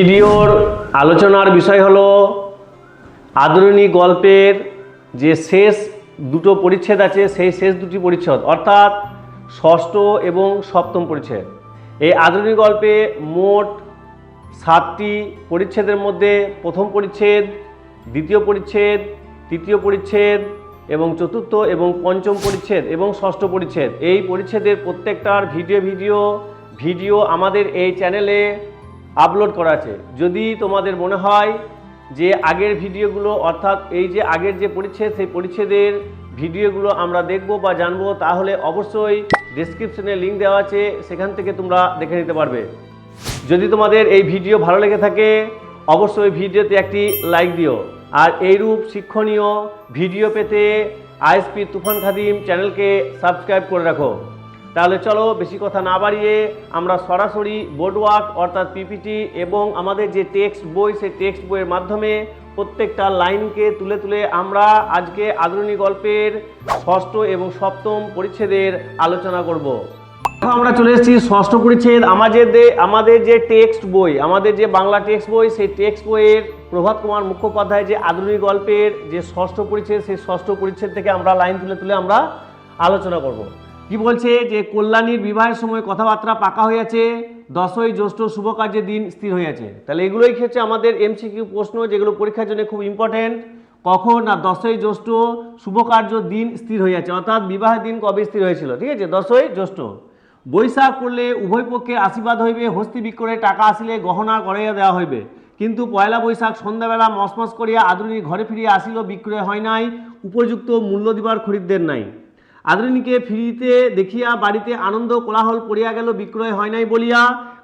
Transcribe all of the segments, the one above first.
ভিডিওর আলোচনার বিষয় হলো আদরিণী গল্পের যে শেষ দুটো পরিচ্ছেদ আছে সেই শেষ দুটি পরিচ্ছেদ অর্থাৎ ষষ্ঠ এবং সপ্তম পরিচ্ছেদ। এই আদরিণী গল্পে মোট 7টি পরিচ্ছেদের মধ্যে প্রথম পরিচ্ছেদ, দ্বিতীয় পরিচ্ছেদ, তৃতীয় পরিচ্ছেদ এবং চতুর্থ এবং পঞ্চম পরিচ্ছেদ এবং ষষ্ঠ পরিচ্ছেদ, এই পরিচ্ছেদের প্রত্যেকটার ভিডিও আমাদের এই চ্যানেলে আপলোড করা আছে। যদি তোমাদের মনে হয় যে আগের ভিডিওগুলো অর্থাৎ এই যে আগের যে পরিচ্ছেদ সেই পরিচ্ছেদের ভিডিওগুলো আমরা দেখব বা জানবো, তাহলে অবশ্যই ডেসক্রিপশনে লিঙ্ক দেওয়া আছে, সেখান থেকে তোমরা দেখে নিতে পারবে। যদি তোমাদের এই ভিডিও ভালো লেগে থাকে অবশ্যই ভিডিওতে একটি লাইক দিও, আর এইরূপ শিক্ষণীয় ভিডিও পেতে আইএসপি তুফান খাদিম চ্যানেলকে সাবস্ক্রাইব করে রাখো। তাহলে চলো বেশি কথা না বাড়িয়ে আমরা সরাসরি বোর্ডওয়ার্ক অর্থাৎ পিপিটি এবং আমাদের যে টেক্সট বই সেই টেক্সট বইয়ের মাধ্যমে প্রত্যেকটা লাইনকে তুলে তুলে আমরা আজকে আদরিণী গল্পের ষষ্ঠ এবং সপ্তম পরিচ্ছেদের আলোচনা করব। আমরা চলে এসেছি ষষ্ঠ পরিচ্ছেদ। আমাদের যে টেক্সট বই, আমাদের যে বাংলা টেক্সট বই, সেই টেক্সট বইয়ের প্রভাত কুমার মুখোপাধ্যায় যে আদরিণী গল্পের যে ষষ্ঠ পরিচ্ছেদ সেই ষষ্ঠ পরিচ্ছেদ থেকে আমরা লাইন তুলে তুলে আমরা আলোচনা করব। কি বলছে যে কল্যাণীর বিবাহের সময় কথাবার্তা পাকা হয়েছে, 10ই জ্যৈষ্ঠ শুভ কার্যের দিন স্থির হয়েছে। তাহলে এগুলোই হচ্ছে আমাদের এমসিকিউ প্রশ্ন, যেগুলো পরীক্ষার জন্য খুব ইম্পর্টেন্ট। কখন না 10ই জ্যৈষ্ঠ শুভ কার্য দিন স্থির হয়েছে, অর্থাৎ বিবাহের দিন কবে স্থির হয়েছিল, ঠিক আছে, 10ই জ্যৈষ্ঠ। বৈশাখ পড়লে উভয় পক্ষে আশীর্বাদ হইবে, হস্তি বিক্রয়ে টাকা আসিলে গহনা করাইয়া দেওয়া হইবে। কিন্তু পয়লা বৈশাখ সন্ধ্যাবেলা মসমস করিয়া আদরিণী ঘরে ফিরিয়া আসিল, বিক্রয় হয় নাই, উপযুক্ত মূল্য দিবার খরিদ্দের নাই। আদরিণীকে ফিরিতে দেখিয়া বাড়িতে আনন্দ কোলাহল পড়িয়া গেল, বিক্রয় হয় নাই বলিয়া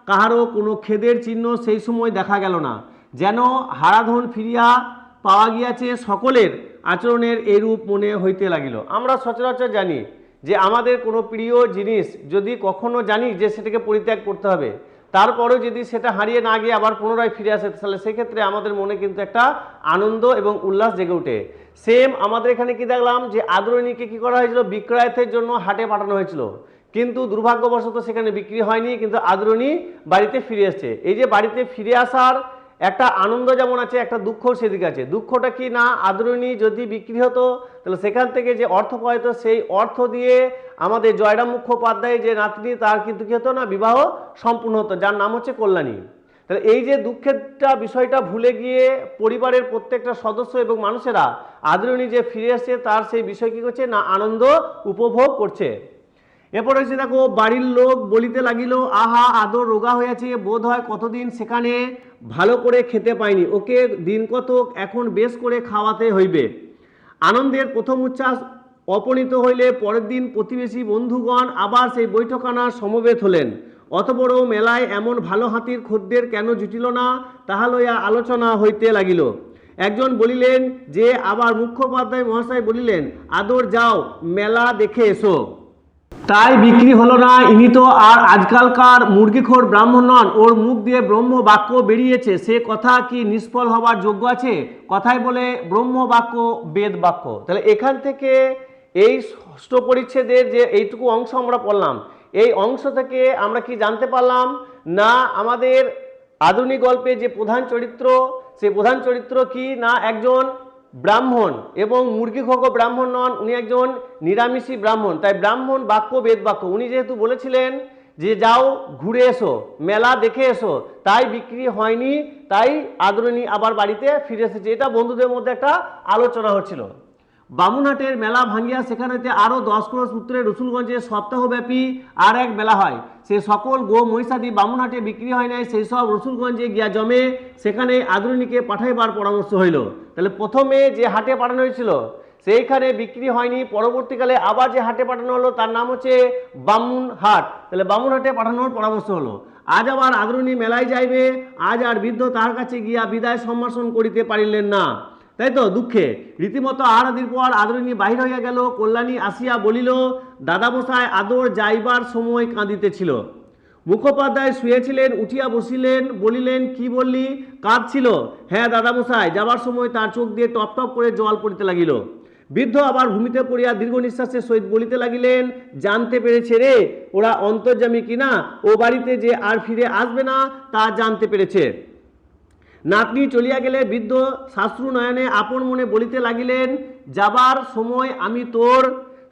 কাহারও কোনো খেদের চিহ্ন সেই সময় দেখা গেল না, যেন হারাধন ফিরিয়া পাওয়া গিয়াছে। সকলের আচরণের এরূপ মনে হইতে লাগিল। আমরা সচরাচর জানি যে আমাদের কোনো প্রিয় জিনিস যদি কখনো জানি যে সেটাকে পরিত্যাগ করতে হবে, তারপরেও যদি সেটা হারিয়ে না গিয়ে আবার পুনরায় ফিরে আসে, তাহলে সেক্ষেত্রে আমাদের মনে কিন্তু একটা আনন্দ এবং উল্লাস জেগে ওঠে। সেম আমাদের এখানে কি দেখলাম যে আদরিণীকে কি করা হয়েছিল, বিক্রয়ের জন্য হাটে পাঠানো হয়েছিল, কিন্তু দুর্ভাগ্যবশত সেখানে বিক্রি হয়নি, কিন্তু আদরিণী বাড়িতে ফিরে এসছে। এই যে বাড়িতে ফিরে আসার একটা আনন্দ যেমন আছে, একটা দুঃখ সেদিকে আছে। দুঃখটা কি না, আদরিণী যদি বিক্রি হতো তাহলে সেখান থেকে যে অর্থ পাওয়া যেত সেই অর্থ দিয়ে আমাদের জয়রাম মুখোপাধ্যায় যে নাতনি তার কিন্তু কি হতো না, বিবাহ সম্পূর্ণ হতো, যার নাম হচ্ছে কল্যাণী। তাহলে এই যে দুঃখেরটা বিষয়টা ভুলে গিয়ে পরিবারের প্রত্যেকটা সদস্য এবং মানুষেরা আদরিণী যে ফিরে আসছে তার সেই বিষয় কি করছে না, আনন্দ উপভোগ করছে। এরপর হচ্ছে দেখো, বাড়ির লোক বলিতে লাগিল, আহা আদর রোগা হয়েছে, বোধ হয় কতদিন সেখানে ভালো করে খেতে পায়নি, ওকে দিন কতক এখন বেশ করে খাওয়াতে হইবে। আনন্দের প্রথম উচ্ছ্বাস অপনীত হইলে পরের দিন প্রতিবেশী বন্ধুগণ আবার সেই বৈঠকখানার সমবেত হলেন। অত বড় মেলায় এমন ভালো হাতির খদ্দের কেন জুটিল না, তাহা লইয়া আলোচনা হইতে লাগিল। একজন বলিলেন যে, আবার মুখোপাধ্যায় মহাশয় বলিলেন, আদর যাও মেলা দেখে এসো। তাই বিক্রি হলো না। ইনি তো আর আজকালকার মুরগিখোর ব্রাহ্মণ নন, ওর মুখ দিয়ে ব্রহ্ম বাক্য বেরিয়েছে, সে কথা কি নিষ্ফল হবার যোগ্য আছে? কথায় বলে ব্রহ্ম বাক্য বেদ বাক্য। তাহলে এখান থেকে এই ষষ্ঠ পরিচ্ছেদের যে এইটুকু অংশ আমরা পড়লাম, এই অংশ থেকে আমরা কি জানতে পারলাম না, আমাদের আধুনিক গল্পে যে প্রধান চরিত্র, সেই প্রধান চরিত্র কি না, একজন ব্রাহ্মণ, এবং মুরগিখোর ব্রাহ্মণ নন, উনি একজন নিরামিষী ব্রাহ্মণ। তাই ব্রাহ্মণ বাক্য বেদ বাক্য, উনি যেহেতু বলেছিলেন যে যাও ঘুরে এসো মেলা দেখে এসো, তাই বিক্রি হয়নি, তাই আদরিণী আবার বাড়িতে ফিরে এসেছে। এটা বন্ধুদের মধ্যে একটা আলোচনা হচ্ছিল। বামুনহাটের মেলা ভাঙ্গিয়া সেখানে আরও 10 ক্রোশ উত্তরে রসুলগঞ্জে সপ্তাহব্যাপী আর এক মেলা হয়। সে সকল গো মহিষাদি বামুনহাটে বিক্রি হয় নাই, সেই সব রসুলগঞ্জে গিয়া জমে, সেখানে আদরিণীকে পাঠাইবার পরামর্শ হইল। তাহলে প্রথমে যে হাটে পাঠানো হয়েছিল সেইখানে বিক্রি হয়নি, পরবর্তীকালে আবার যে হাটে পাঠানো হলো তার নাম হচ্ছে বামুনহাট। তাহলে বামুনহাটে পাঠানোর পরামর্শ হলো। আজ আবার আদরিণী মেলায় যাইবে, আজ আর বৃদ্ধ তার কাছে গিয়া বিদায় সম্ভাষণ করিতে পারিলেন না, তাই তো দুঃখে রীতিমতো আহারাদির পর আদরিণী বাহির হইয়া গেল। কল্যাণী আসিয়া বলিল, দাদামশাই আদর যাইবার সময় কাঁদিতেছিল। মুখোপাধ্যায় শুয়েছিলেন, উঠিয়া বসিলেন, বলিলেন, কি বললি? কাঁদছিল? হ্যাঁ দাদামশাই। যাবার সময় তার চোখ দিয়ে টপ টপ করে জল পড়িতে লাগিল। বৃদ্ধ আবার ভূমিতে পড়িয়া দীর্ঘ নিঃশ্বাসের সহিত বলিতে লাগিলেন, জানতে পেরেছে রে ওরা অন্তর্যামী কিনা, ও বাড়িতে যে আর ফিরে আসবে না তা জানতে পেরেছে। নাতনি চলিয়া গেলে বৃদ্ধ শাস্ত্রু নয়নে আপন মনে বলিতে লাগিলেন, যাবার সময় আমি তোর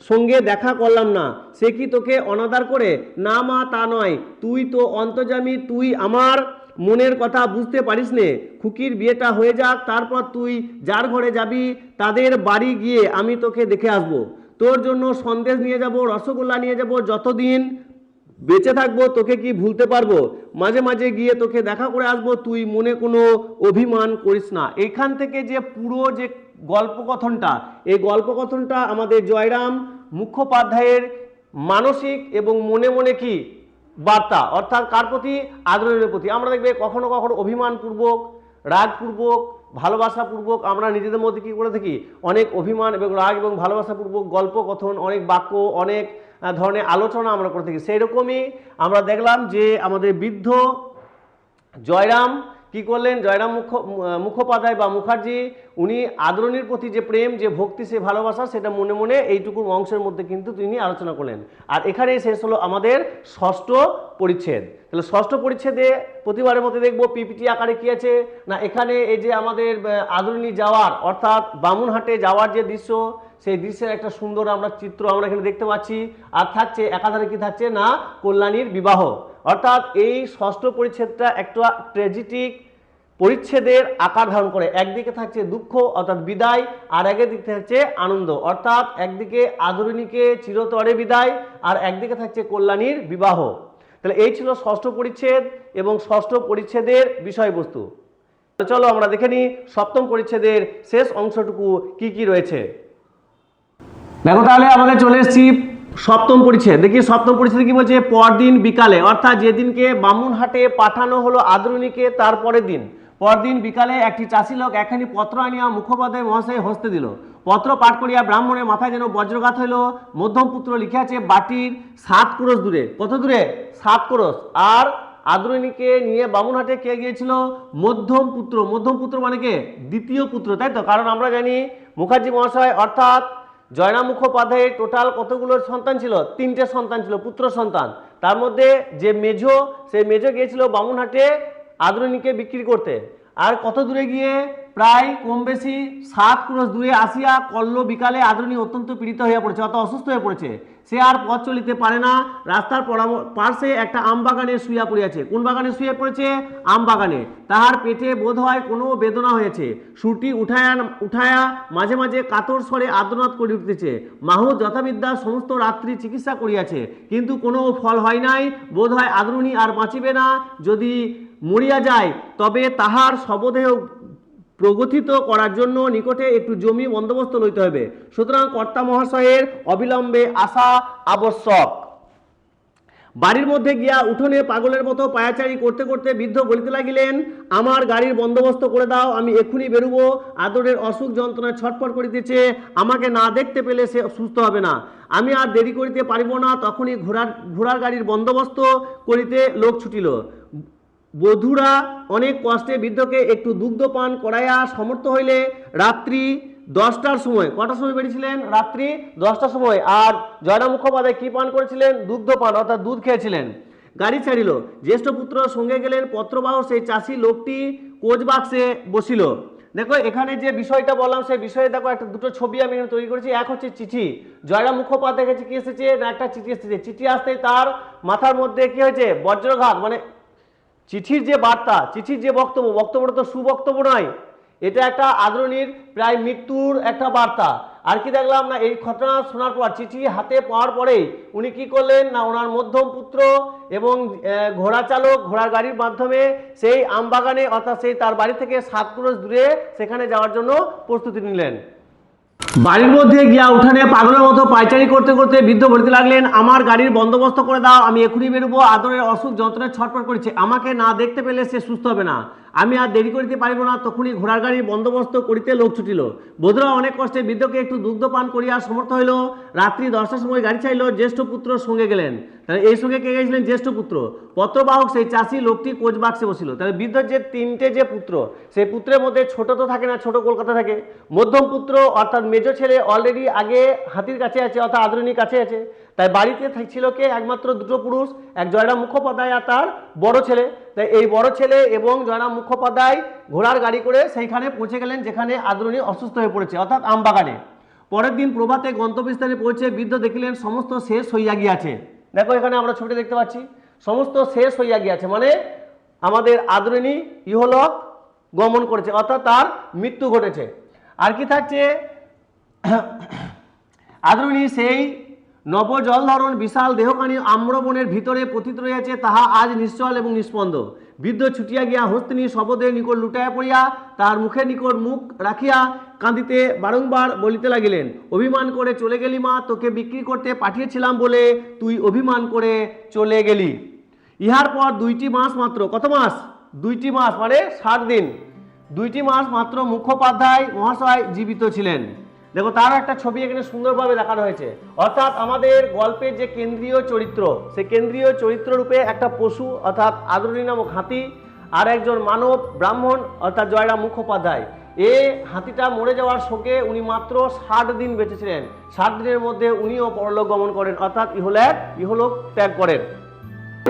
সঙ্গে দেখা করলাম না, সে কি তোকে অনাদার করে? না মা, তা নয়, তুই তো অন্তর্যামী, তুই আমার মনের কথা বুঝতে পারিস নে। খুকির বিয়েটা হয়ে যাক, তারপর তুই যার ঘরে যাবি তাদের বাড়ি গিয়ে আমি তোকে দেখে আসবো। তোর জন্য সন্দেশ নিয়ে যাব, রসগোল্লা নিয়ে যাব, যতদিন বেঁচে থাকবো তোকে কি ভুলতে পারবো? মাঝে মাঝে গিয়ে তোকে দেখা করে আসবো, তুই মনে কোনো অভিমান করিস না। এখান থেকে যে পুরো যে গল্পকথনটা, এই গল্পকথনটা আমাদের জয়রাম মুখোপাধ্যায়ের মানসিক এবং মনে মনে কি বার্তা, অর্থাৎ কার প্রতি? আদরের প্রতি। আমরা দেখবে কখনো কখনো অভিমানপূর্বক, রাগপূর্বক, ভালোবাসাপূর্বক আমরা নিজেদের মধ্যে কী করে থাকি, অনেক অভিমান এবং রাগ এবং ভালোবাসাপূর্বক গল্প কথন, অনেক বাক্য, অনেক ধরনের আলোচনা আমরা করে থাকি। সেই রকমই আমরা দেখলাম যে আমাদের বৃদ্ধ জয়রাম কি করলেন, জয়রাম মুখোপাধ্যায় বা মুখার্জি, উনি আদরণীর প্রতি যে প্রেম, যে ভক্তি, সে ভালোবাসা, সেটা মনে মনে এইটুকু অংশের মধ্যে কিন্তু তিনি আলোচনা করলেন। আর এখানেই শেষ হলো আমাদের ষষ্ঠ পরিচ্ছেদ। তাহলে ষষ্ঠ পরিচ্ছেদে প্রতিবারের মধ্যে দেখবো পিপিটি আকারে কি আছে না, এখানে এই যে আমাদের আদরণী যাওয়ার অর্থাৎ বামুনহাটে যাওয়ার যে দৃশ্য, সেই দৃশ্যের একটা সুন্দর আমরা চিত্র আমরা এখানে দেখতে পাচ্ছি। আর থাকছে একাধারে কি থাকছে না, কল্যাণীর বিবাহ। অর্থাৎ এই ষষ্ঠ পরিচ্ছেদটা একটা ট্র্যাজেডিক পরিচ্ছেদের আকার ধারণ করে। একদিকে থাকছে দুঃখ অর্থাৎ বিদায়, আর একদিকে থাকছে আনন্দ অর্থাৎ একদিকে আদরণীকে চিরতরে বিদায়, আর একদিকে থাকছে কল্যাণীর বিবাহ। তাহলে এই ছিল ষষ্ঠ পরিচ্ছেদ এবং ষষ্ঠ পরিচ্ছেদের বিষয়বস্তু। চলো আমরা দেখে নিই সপ্তম পরিচ্ছেদের শেষ অংশটুকু কি কি রয়েছে। দেখো তাহলে আমাদের চলে এসেছি সপ্তম পরিচ্ছেদ। দেখি সপ্তম পরিচ্ছেদে কি বলছে, পরদিন বিকালে, অর্থাৎ যেদিনকে বামুনহাটে পাঠানো হলো আদরণীকে তার পরদিন বিকালে একটি চাষি লোক একখানি পত্র আনিয়া মুখোপাধ্যায় মহাশয় হস্তে দিল। পত্র পাঠ করিয়া ব্রাহ্মণের মাথায় যেন বজ্রঘাত হইল। মধ্যম পুত্র লিখিয়াছে বাটির 7 ক্রোশ দূরে। কত দূরে? 7 ক্রোশ। আর আদরণীকে নিয়ে বামুনহাটে কে গিয়েছিল? মধ্যম পুত্র। মধ্যম পুত্র মানে কে? দ্বিতীয় পুত্র, তাই তো? কারণ আমরা জানি মুখার্জি মহাশয় অর্থাৎ জয়রাম মুখোপাধ্যায়ের টোটাল কতগুলো সন্তান ছিল? 3টে সন্তান ছিল, পুত্র সন্তান। তার মধ্যে যে মেজো, সেই মেজো গিয়েছিল বামুনহাটে আদরণীকে বিক্রি করতে। আর কত দূরে গিয়ে? প্রায় কম বেশি 7 ক্রোশ দূরে আসিয়া কল্ল বিকালে আদরণী অত্যন্ত পীড়িত হইয়া পড়েছে, অর্থাৎ অসুস্থ হয়ে পড়েছে। সে আর পথ চলিতে পারে না। রাস্তার পার্শ্বে একটা আম বাগানে শুইয়া পড়িয়াছে। কোন বাগানে শুয়ে পড়েছে? আম বাগানে। তাহার পেটে বোধ হয় কোনো বেদনা হয়েছে। সুরটি উঠায়া মাঝে মাঝে কাতর স্বরে আর্তনাদ করে উঠতেছে। মাহুত যথাবিদ্যা সমস্ত রাত্রি চিকিৎসা করিয়াছে, কিন্তু কোনো ফল হয় নাই। বোধ হয় আদরণী আর বাঁচিবে না। যদি মরিয়া যায় তবে তাহার শবদেহ প্রগঠিত করার জন্য নিকটে একটু জমি বন্দোবস্ত লইতে হবে। সুতরাং কর্তা মহাশয়ের অবিলম্বে আসা আবশ্যক। বাড়ির মধ্যে গিয়া উঠোনে পাগলের মতো পায়াচারি করতে করতে বৃদ্ধ বলিতে লাগিলেন, আমার গাড়ির বন্দোবস্ত করে দাও, আমি এক্ষুনি বেরুবো। আদরের অসুখ যন্ত্রণায় ছটফট করিতেছে, আমাকে না দেখতে পেলে সে সুস্থ হবে না। আমি আর দেরি করিতে পারিব না। তখনই ঘোড়ার গাড়ির বন্দোবস্ত করিতে লোক ছুটিল। বধূরা অনেক কষ্টে বৃদ্ধকে একটু দুগ্ধ পান করাইয়া সমর্থ হইলে রাত্রি 10টার সময়। কটার সময় বেরিয়েছিলেন? রাত্রি 10টার সময়। আর জয়রাম মুখোপাধ্যায় কি পান করেছিলেন? দুগ্ধ পান অর্থাৎ দুধ খেয়েছিলেন। গাড়ি ছাড়িল। জ্যেষ্ঠ পুত্র সঙ্গে গেলেন। পত্রবাহ সেই চাষি লোকটি কোচ বাক্সে বসিল। দেখো এখানে যে বিষয়টা বললাম সেই বিষয়ে দেখো একটা দুটো ছবি আমি তৈরি করেছি। এক হচ্ছে চিঠি। জয়রাম মুখোপাধ্যায় কাছে কি এসেছে না, একটা চিঠি এসেছে। চিঠি আসতে তার মাথার মধ্যে কি হয়েছে? বজ্রঘাত। মানে চিঠির যে বার্তা, চিঠির যে বক্তব্যটা তো সুবক্তব্য নয়, এটা একটা আদরণীর প্রায় মৃত্যুর একটা বার্তা। আর কি দেখলাম না, এই ঘটনা শোনার পর, চিঠি হাতে পাওয়ার পরেই উনি কি করলেন না, ওনার মধ্যম পুত্র এবং ঘোড়া চালক ঘোড়ার গাড়ির মাধ্যমে সেই আমবাগানে অর্থাৎ সেই তার বাড়ি থেকে 7 ক্রোশ দূরে সেখানে যাওয়ার জন্য প্রস্তুতি নিলেন। বাড়ির মধ্যে গিয়া উঠানে পাগলের মতো পায়চারি করতে করতে বৃদ্ধ বলতে লাগলেন, আমার গাড়ির বন্দোবস্ত করে দাও, আমি এখনই বেরোবো। আদরের অসুখ যন্ত্রণায় ছটফট করেছে, আমাকে না দেখতে পেলে সে সুস্থ হবে না। আমি আর দেরি করিতে পারিব না। তখনই ঘোড়ার গাড়ির বন্দোবস্ত করিতে লোক ছুটিল। বধূরা অনেক কষ্টে বৃদ্ধকে একটু দুগ্ধ পান করিয়া সমর্থ হইল। রাত্রি 10টার সময় গাড়ি চাইল। জ্যেষ্ঠ পুত্র সঙ্গে গেলেন। তাহলে এই সঙ্গে কে গেছিলেন? জ্যেষ্ঠ পুত্র। পত্রবাহক সেই চাষি লোকটি কোচ বাক্সে বসিল। তাহলে বৃদ্ধর যে 3টে যে পুত্র, সেই পুত্রের মধ্যে ছোট তো থাকে না, ছোট কলকাতা থাকে। মধ্যম পুত্র অর্থাৎ মেজো ছেলে অলরেডি আগে হাতির কাছে আছে অর্থাৎ আদরণীর কাছে আছে। তাই বাড়িতে ছিল কে? একমাত্র দুটো পুরুষ, এক জয়রাম মুখোপাধ্যায় আর তার বড় ছেলে। তাই এই বড় ছেলে এবং জয়রাম মুখোপাধ্যায় ঘোড়ার গাড়ি করে সেইখানে পৌঁছে গেলেন যেখানে আদরণী অসুস্থ হয়ে পড়েছে, অর্থাৎ আমবাগানে। পরের দিন প্রভাতে গন্তব্যস্থানে পৌঁছে বৃদ্ধ দেখিলেন সমস্ত শেষ হইয়া গিয়াছে। দেখো এখানে আমরা ছবিটা দেখতে পাচ্ছি, সমস্ত শেষ হইয়া গিয়াছে মানে আমাদের আদরণী ইহলোক গমন করেছে, অর্থাৎ তার মৃত্যু ঘটেছে। আর কি থাকছে, আদরণী সেই নব জলধরণ বিশাল দেহখানি আম্রবনের ভিতরে পতিত রইয়াছে, তাহা আজ নিশ্চল এবং নিস্পন্দ। বৃদ্ধ ছুটিয়া গিয়া হস্তিনী শবদের নিকট লুটাইয়া পড়িয়া তাহার মুখের নিকট মুখ রাখিয়া কাঁদিতে বারংবার বলিতে লাগিলেন, অভিমান করে চলে গেলি মা, তোকে বিক্রি করতে পাঠিয়েছিলাম বলে তুই অভিমান করে চলে গেলি। ইহার পর 2টি মাস মাত্র, কত মাস? 2টি মাস মানে 60 দিন, 2টি মাস মাত্র মুখোপাধ্যায় মহাশয় জীবিত ছিলেন। দেখো তার একটা ছবি এখানে সুন্দরভাবে দেখানো হয়েছে, অর্থাৎ আমাদের গল্পের যে কেন্দ্রীয় চরিত্র, সেই কেন্দ্রীয় চরিত্র রূপে একটা পশু অর্থাৎ আদরণী নামক হাতি, আর একজন মানব ব্রাহ্মণ অর্থাৎ জয়রাম মুখোপাধ্যায়। এই হাতিটা মরে যাওয়ার শোকে উনি মাত্র 60 দিন বেঁচেছিলেন। 60 দিনের মধ্যে উনিও পরলোক গমন করেন, অর্থাৎ ইহলোক ত্যাগ করেন।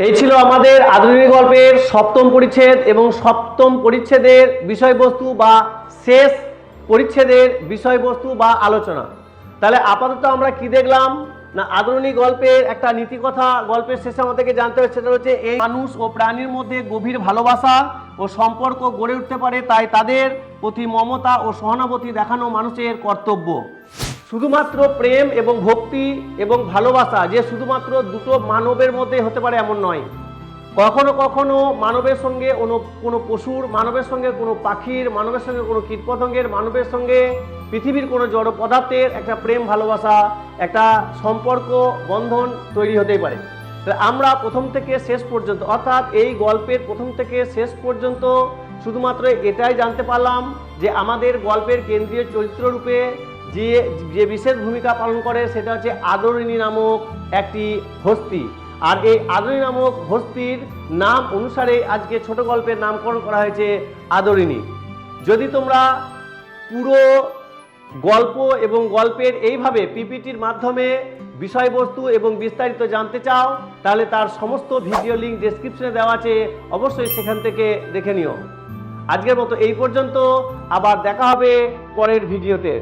এই ছিল আমাদের আদরণী গল্পের 7ম পরিচ্ছেদ এবং 7ম পরিচ্ছেদের বিষয়বস্তু বা শেষ পরিচ্ছেদের বিষয়বস্তু বা আলোচনা। তাহলে আপাতত আমরা কি দেখলাম না, আদরণী গল্পের একটা নীতি কথা গল্পের শেষে আমাদেরকে জানতে হবে, সেটা হচ্ছে এই মানুষ ও প্রাণীর মধ্যে গভীর ভালোবাসা ও সম্পর্ক গড়ে উঠতে পারে, তাই তাদের প্রতি মমতা ও সহানুভূতি দেখানো মানুষের কর্তব্য। শুধুমাত্র প্রেম এবং ভক্তি এবং ভালোবাসা যে শুধুমাত্র দুটো মানবের মধ্যে হতে পারে এমন নয়, কখনো কখনো মানবের সঙ্গে কোনো পশুর, মানবের সঙ্গে কোনো পাখির, মানবের সঙ্গে কোনো কীটপতঙ্গের, মানবের সঙ্গে পৃথিবীর কোনো জড় পদার্থের একটা প্রেম ভালোবাসা, একটা সম্পর্ক বন্ধন তৈরি হতেই পারে। আমরা প্রথম থেকে শেষ পর্যন্ত অর্থাৎ এই গল্পের প্রথম থেকে শেষ পর্যন্ত শুধুমাত্র এটাই জানতে পারলাম যে আমাদের গল্পের কেন্দ্রীয় চরিত্র রূপে যে বিশেষ ভূমিকা পালন করে সেটা হচ্ছে আদরিণী নামক একটি হস্তি। আর এই আদরিণী নামক হস্তির নাম অনুসারে আজকে ছোট গল্পের নামকরণ করা হয়েছে আদরিণী। যদি তোমরা পুরো গল্প এবং গল্পের এইভাবে পিপিটির মাধ্যমে বিষয়বস্তু এবং বিস্তারিত জানতে চাও, তাহলে তার সমস্ত ভিডিও লিঙ্ক ডেসক্রিপশনে দেওয়া আছে, অবশ্যই সেখান থেকে দেখে নিও। আজকের মতো এই পর্যন্ত, আবার দেখা হবে পরের ভিডিওতে।